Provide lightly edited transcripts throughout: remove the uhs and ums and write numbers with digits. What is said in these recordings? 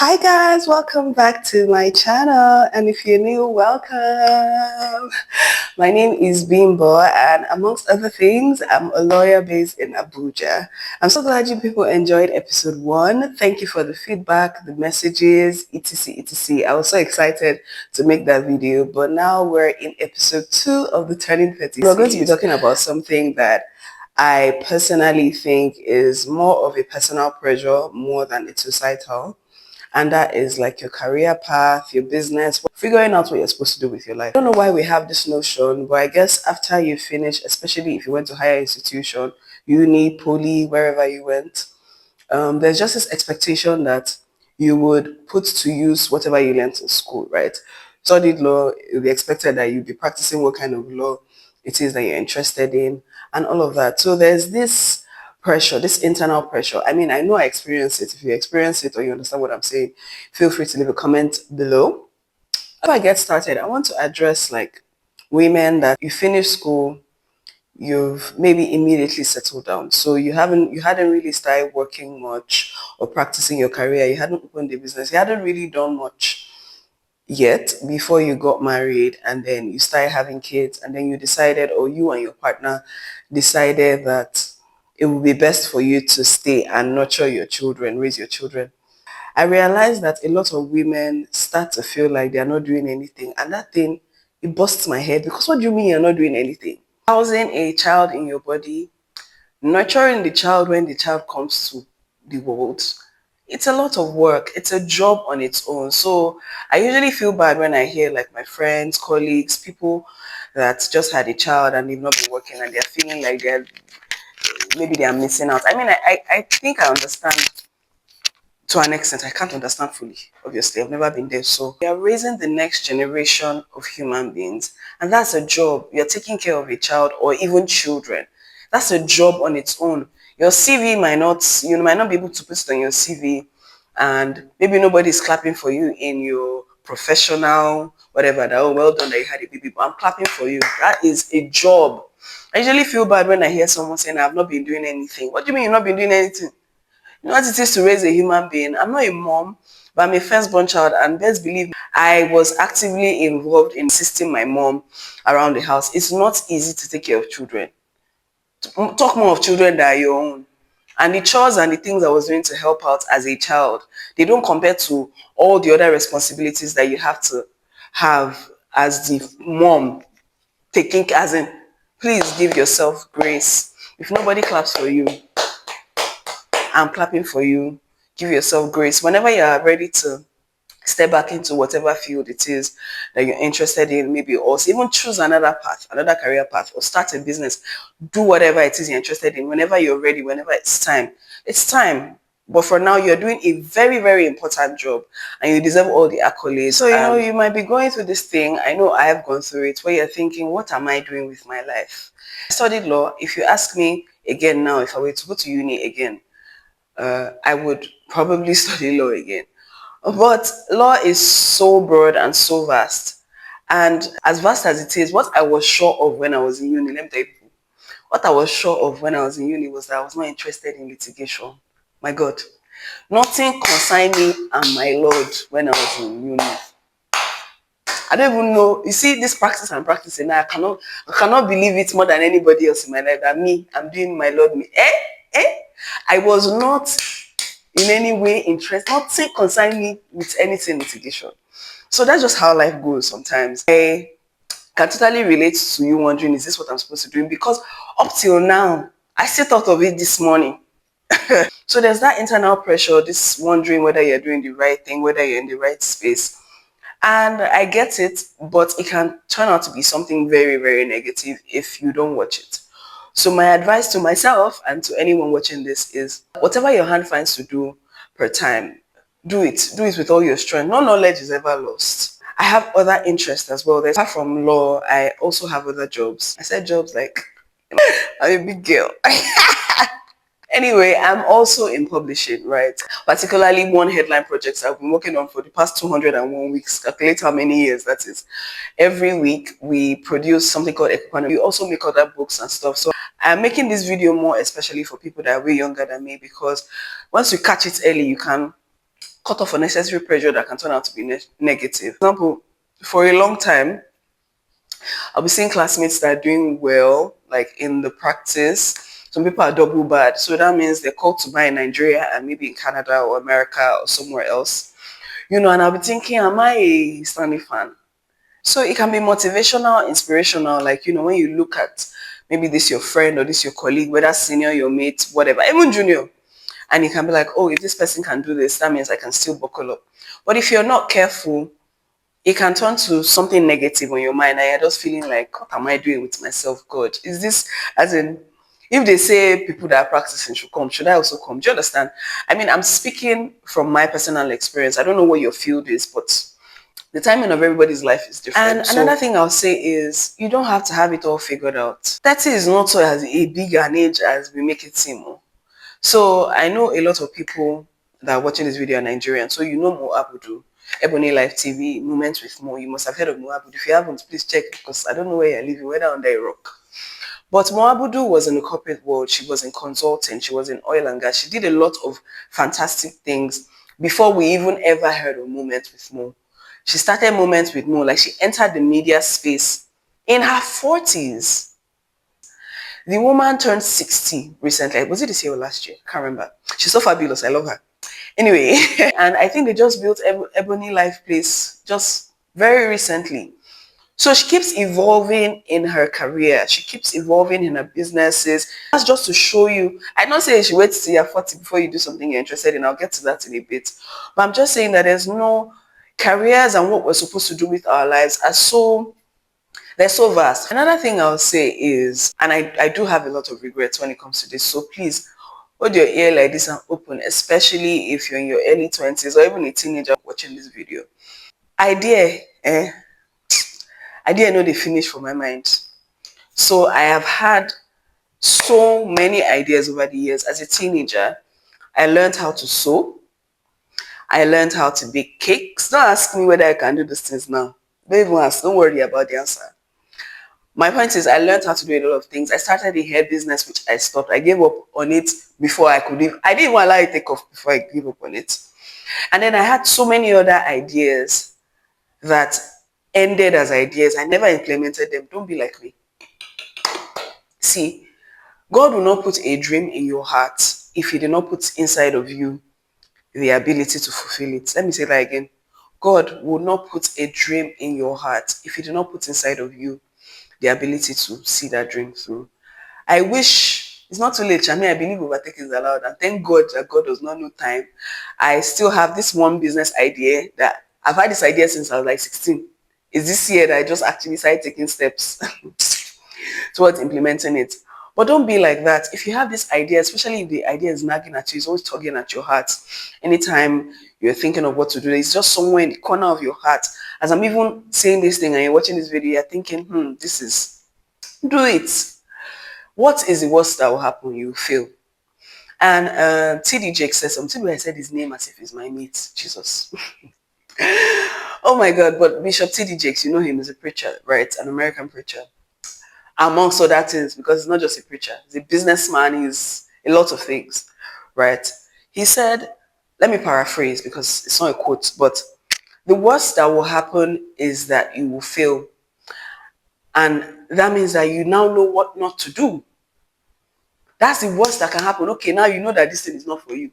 Hi guys, welcome back to my channel, and if you're new, welcome. My name is Bimbo, and amongst other things, I'm a lawyer based in Abuja. I'm so glad you people enjoyed episode 1. Thank you for the feedback, the messages, etc, etc. I was so excited to make that video, but now we're in episode 2 of the Turning 30 We're going to be talking about something that I personally think is more of a personal pressure more than a societal, and that is like your career path, your business, figuring out what you're supposed to do with your life. I don't know why we have this notion, but I guess after you finish, especially if you went to higher institution, uni, poly, wherever you went, there's just this expectation that you would put to use whatever you learned in school, right? Studied law, it will be expected that you'll be practicing what kind of law it is that you're interested in and all of that. So there's this pressure, this internal pressure. I mean, I know I experience it. If you experience it or you understand what I'm saying, feel free to leave a comment below. Before I get started, I want to address like women that you finish school, you've maybe immediately settled down. So you hadn't really started working much or practicing your career. You hadn't opened a business. You hadn't really done much yet before you got married, and then you started having kids, and then you decided, or you and your partner decided that it would be best for you to stay and nurture your children, raise your children. I realized that a lot of women start to feel like they're not doing anything, and that thing, it busts my head, because what do you mean you're not doing anything? Housing a child in your body, nurturing the child when the child comes to the world, it's a lot of work. It's a job on its own. So I usually feel bad when I hear like my friends, colleagues, people that just had a child and they've not been working and they're feeling like they are missing out. I mean, I think I understand to an extent. I can't understand fully, obviously. I've never been there. So we are raising the next generation of human beings, and that's a job. You're taking care of a child or even children. That's a job on its own. Your CV might not, you might not be able to put it on your CV, and maybe nobody's clapping for you in your professional whatever, that, oh, well done that you had a baby, but I'm clapping for you. That is a job. I usually feel bad when I hear someone saying I've not been doing anything. What do you mean you've not been doing anything? You know what it is to raise a human being. I'm not a mom, but I'm a firstborn child, and best believe I was actively involved in assisting my mom around the house. It's not easy to take care of children. Talk more of children that are your own. And the chores and the things I was doing to help out as a child, they don't compare to all the other responsibilities that you have to have as the mom, taking, as in, please give yourself grace. If nobody claps for you, I'm clapping for you. Give yourself grace. Whenever you are ready to step back into whatever field it is that you're interested in, maybe also even choose another path, another career path, or start a business, do whatever it is you're interested in. Whenever you're ready, whenever it's time. But for now, you're doing a very, very important job, and you deserve all the accolades. So, you might be going through this thing. I know I have gone through it, where you're thinking, what am I doing with my life? I studied law. If you ask me again now, if I were to go to uni again, I would probably study law again. But law is so broad and so vast. And as vast as it is, what I was sure of when I was in uni, let me tell you, what I was sure of when I was in uni was that I was not interested in litigation. My God. Nothing concerned me and my Lord when I was in uni. I don't even know. You see, this practice I'm practicing now, I cannot believe it more than anybody else in my life. That me, I'm doing my Lord me. I was not in any way interested, nothing concerning me with anything litigation. So that's just how life goes sometimes. I can totally relate to you wondering, is this what I'm supposed to do? Because up till now, I still thought of it this morning. So there's that internal pressure, this wondering whether you're doing the right thing, whether you're in the right space. And I get it, but it can turn out to be something very, very negative if you don't watch it. So my advice to myself and to anyone watching this is, whatever your hand finds to do per time, do it. Do it with all your strength. No knowledge is ever lost. I have other interests as well. Apart from law, I also have other jobs. I said jobs like, I'm a big girl. Anyway, I'm also in publishing, right? Particularly one headline project I've been working on for the past 201 weeks. Calculate how many years that is. Every week, we produce something called Equipano. We also make other books and stuff. So I'm making this video more especially for people that are way younger than me, because once you catch it early, you can cut off unnecessary pressure that can turn out to be negative. For example, for a long time, I'll be seeing classmates that are doing well, like in the practice. Some people are double bad. So that means they're called to buy in Nigeria and maybe in Canada or America or somewhere else. And I'll be thinking, am I a Stanley fan? So it can be motivational, inspirational, like, when you look at maybe this your friend or this your colleague, whether senior, your mate, whatever, even junior. And you can be like, oh, if this person can do this, that means I can still buckle up. But if you're not careful, it can turn to something negative on your mind and you're just feeling like, what am I doing with myself? God, is this, as in, if they say people that are practicing should come, should I also come? Do you understand? I mean, I'm speaking from my personal experience. I don't know what your field is, but the timing of everybody's life is different. And another thing I'll say is, you don't have to have it all figured out. 30 is not so as a big an age as we make it seem. So I know a lot of people that are watching this video are Nigerian. So you know Mo Abudu, Ebony Life TV, Moments with Mo. You must have heard of Mo Abudu. If you haven't, please check because I don't know where you're living, whether under a rock. But Mo Abudu was in the corporate world. She was in consulting. She was in oil and gas. She did a lot of fantastic things before we even ever heard of Moments with Mo. She started Moments with Mo, like she entered the media space in her 40s. The woman turned 60 recently. Was it this year or last year? Can't remember. She's so fabulous. I love her. Anyway, and I think they just built Ebony Life Place just very recently. So she keeps evolving in her career. She keeps evolving in her businesses. That's just to show you. I'm not saying she waits till you're 40 before you do something you're interested in. I'll get to that in a bit. But I'm just saying that there's no careers and what we're supposed to do with our lives they're so vast. Another thing I'll say is, and I do have a lot of regrets when it comes to this, so please hold your ear like this and open, especially if you're in your early 20s or even a teenager watching this video. Idea know they finish for my mind. So I have had so many ideas over the years. As a teenager, I learned how to sew. I learned how to bake cakes. Don't ask me whether I can do these things now. Don't even ask. Don't worry about the answer. My point is, I learned how to do a lot of things. I started a hair business, which I stopped. I gave up on it before I could even. I didn't even allow it to take off before I gave up on it. And then I had so many other ideas that ended as ideas. I never implemented them. Don't be like me. See, God will not put a dream in your heart if He did not put inside of you the ability to fulfill it. Let me say that again. God will not put a dream in your heart if He did not put inside of you the ability to see that dream through. I wish it's not too late. I mean, I believe overtaking is allowed, and thank God that God does not know time. I still have this one business idea that I've had this idea since I was like 16. It's this year that I just actually started taking steps towards implementing it. But don't be like that. If you have this idea, especially if the idea is nagging at you, it's always tugging at your heart. Anytime you're thinking of what to do, it's just somewhere in the corner of your heart. As I'm even saying this thing and you're watching this video, you're thinking, do it. What is the worst that will happen? You fail. And TD Jake says something where I said his name as if he's my mate. Jesus. Oh my God. But Bishop TD Jakes, you know him as a preacher, right? An American preacher. Amongst other things, because he's not just a preacher. He's a businessman. He's a lot of things, right? He said, let me paraphrase because it's not a quote, but the worst that will happen is that you will fail. And that means that you now know what not to do. That's the worst that can happen. Okay, now you know that this thing is not for you.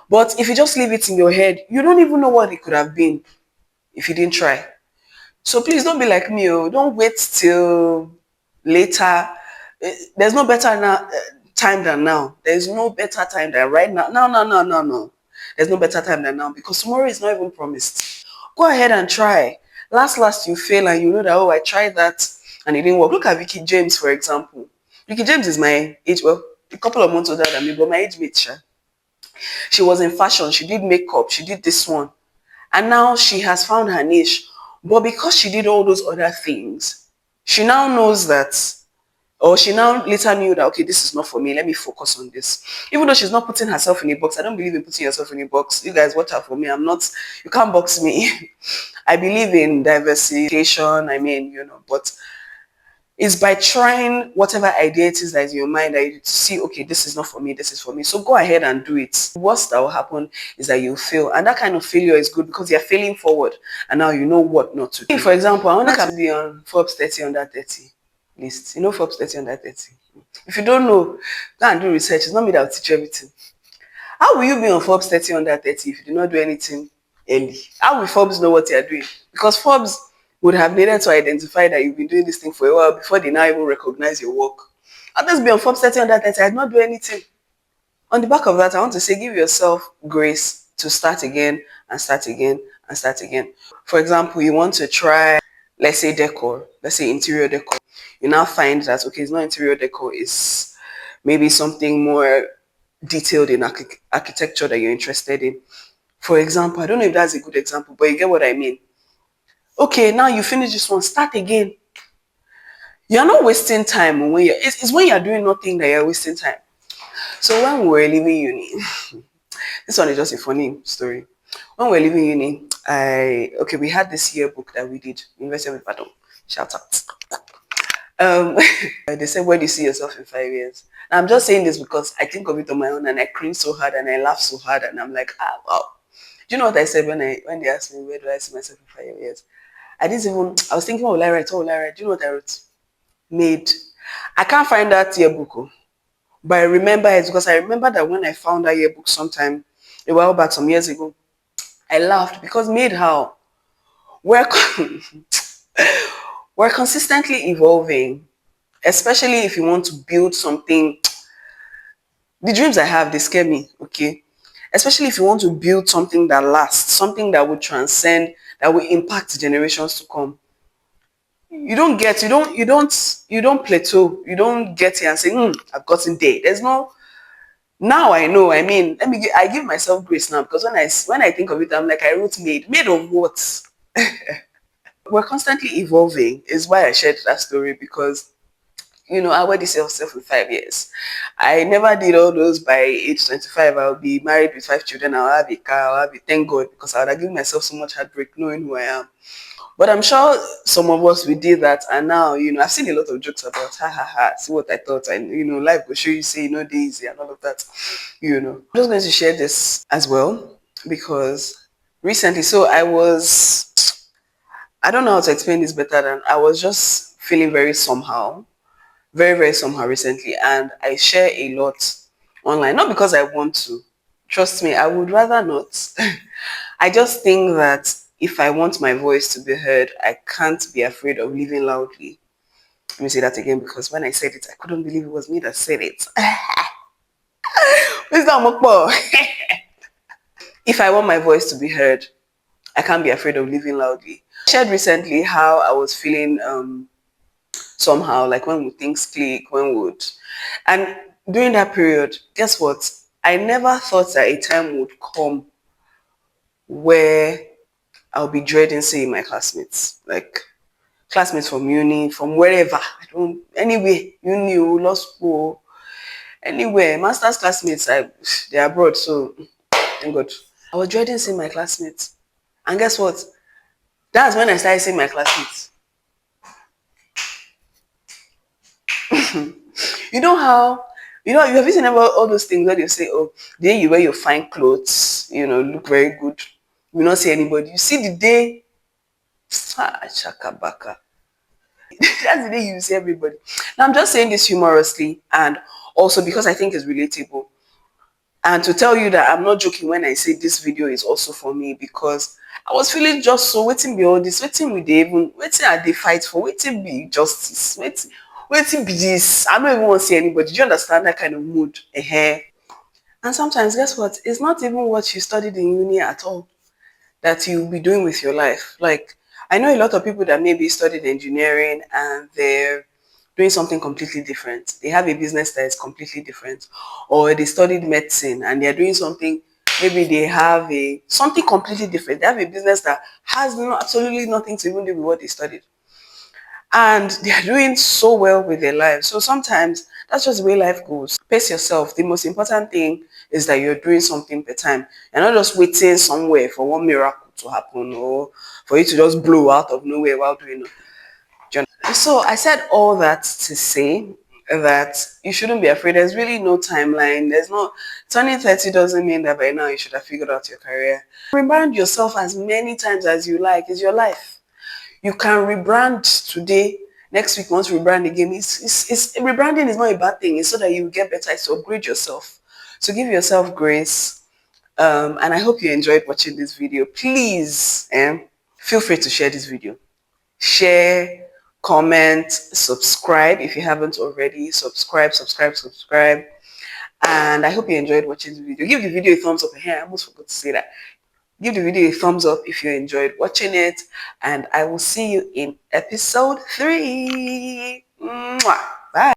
But if you just leave it in your head, you don't even know what it could have been if you didn't try. So please don't be like me. Don't wait till later. There's no better time than now. There's no better time than right now. No. There's no better time than now because tomorrow is not even promised. Go ahead and try. Last you fail and you know that, oh, I tried that and it didn't work. Look at Vicky James, for example. Vicky James is my age, well, a couple of months older than me, but my age mate. She was in fashion. She did makeup. She did this one. And now she has found her niche. But because she did all those other things, she now knows that, or she now later knew that, okay, this is not for me. Let me focus on this. Even though she's not putting herself in a box. I don't believe in putting yourself in a box. You guys watch out for me. You can't box me. I believe in diversification. But is by trying whatever idea it is that is in your mind, that you see, okay, this is not for me, this is for me. So go ahead and do it. The worst that will happen is that you'll fail. And that kind of failure is good because you're failing forward. And now you know what not to do. For example, I wanted to be on Forbes 30 under 30 list. You know Forbes 30 under 30? If you don't know, go and do research. It's not me that will teach you everything. How will you be on Forbes 30 under 30 if you do not do anything early? How will Forbes know what you are doing? Because Forbes would have needed to identify that you've been doing this thing for a while before they now even recognize your work. I'll just be on Forbes 30 under 30. I did not do anything. On the back of that, I want to say give yourself grace to start again and start again and start again. For example, you want to try, let's say decor, let's say interior decor. You now find that, okay, it's not interior decor, it's maybe something more detailed in architecture that you're interested in. For example, I don't know if that's a good example, but you get what I mean. Okay, now you finish this one, start again. You're not wasting time when it's when you're doing nothing that you're wasting time. So when we were leaving uni, this one is just a funny story. When we were leaving uni, we had this yearbook that we did, University of Ibadan. Shout out. They said, where do you see yourself in 5 years? And I'm just saying this because I think of it on my own and I cringe so hard and I laugh so hard and I'm like, wow. Do you know what I said when they asked me, where do I see myself in 5 years? I was thinking, what will I write? What will I write? Do you know what I wrote? Made. I can't find that yearbook, but I remember it because I remember that when I found that yearbook sometime a while back, some years ago, I laughed because made how? We're, we're consistently evolving, especially if you want to build something. The dreams I have, they scare me, okay? Especially if you want to build something that lasts, something that will transcend, that will impact generations to come. You don't plateau. You don't get here and say, I've gotten there. There's no, now I know, I mean, I give myself grace now because when I think of it, I'm like, I wrote made of what? We're constantly evolving is why I shared that story because I already see myself in 5 years. I never did all those by age 25. I'll be married with 5 children. I'll have a car. I'll have a thank God because I would have given myself so much heartbreak knowing who I am. But I'm sure some of us, we did that. And now, I've seen a lot of jokes about, ha ha ha, see what I thought. And, life will show you, say, days and all of that, I'm just going to share this as well because recently, I don't know how to explain this better than I was just feeling very somehow, very, very somehow recently. And I share a lot online, not because I want to. Trust me, I would rather not. I just think that if I want my voice to be heard, I can't be afraid of living loudly. Let me say that again because when I said it, I couldn't believe it was me that said it. If I want my voice to be heard, I can't be afraid of living loudly. I shared recently how I was feeling somehow, like when would things click, and during that period, guess what? I never thought that a time would come where I'll be dreading seeing my classmates, like classmates from uni, from wherever, anywhere, uni, law school, anywhere, master's classmates, they're abroad, so thank God. I was dreading seeing my classmates. And guess what? That's when I started seeing my classmates. You know how, you have seen about all those things where you say, oh, the day you wear your fine clothes, look very good. You not see anybody. You see the day, shakabaka. That's the day you see everybody. Now I'm just saying this humorously and also because I think it's relatable. And to tell you that I'm not joking when I say this video is also for me because I was feeling just so waiting be all this, waiting are they fight for, waiting be justice, waiting be this. I don't even want to see anybody. Do you understand that kind of mood? And sometimes guess what? It's not even what you studied in uni at all that you'll be doing with your life. Like I know a lot of people that maybe studied engineering and they're doing something completely different. They have a business that is completely different. Or they studied medicine and they're doing something, maybe they have something completely different. They have a business that has absolutely nothing to even do with what they studied. And they're doing so well with their lives. So sometimes that's just the way life goes. Pace yourself. The most important thing is that you're doing something per time. You're not just waiting somewhere for one miracle to happen or for you to just blow out of nowhere while doing it. So I said all that to say that you shouldn't be afraid. There's really no timeline. There's no turning 30 doesn't mean that by now you should have figured out your career. Rebrand yourself as many times as you like. It's your life. You can rebrand today. Next week, once rebrand again. Rebranding is not a bad thing. It's so that you get better. It's to upgrade yourself. So give yourself grace. And I hope you enjoyed watching this video. Please, feel free to share this video. Share, comment, subscribe if you haven't already. Subscribe. And I hope you enjoyed watching the video. Give the video a thumbs up. Here, I almost forgot to say that. Give the video a thumbs up if you enjoyed watching it. And I will see you in episode 3. Mwah.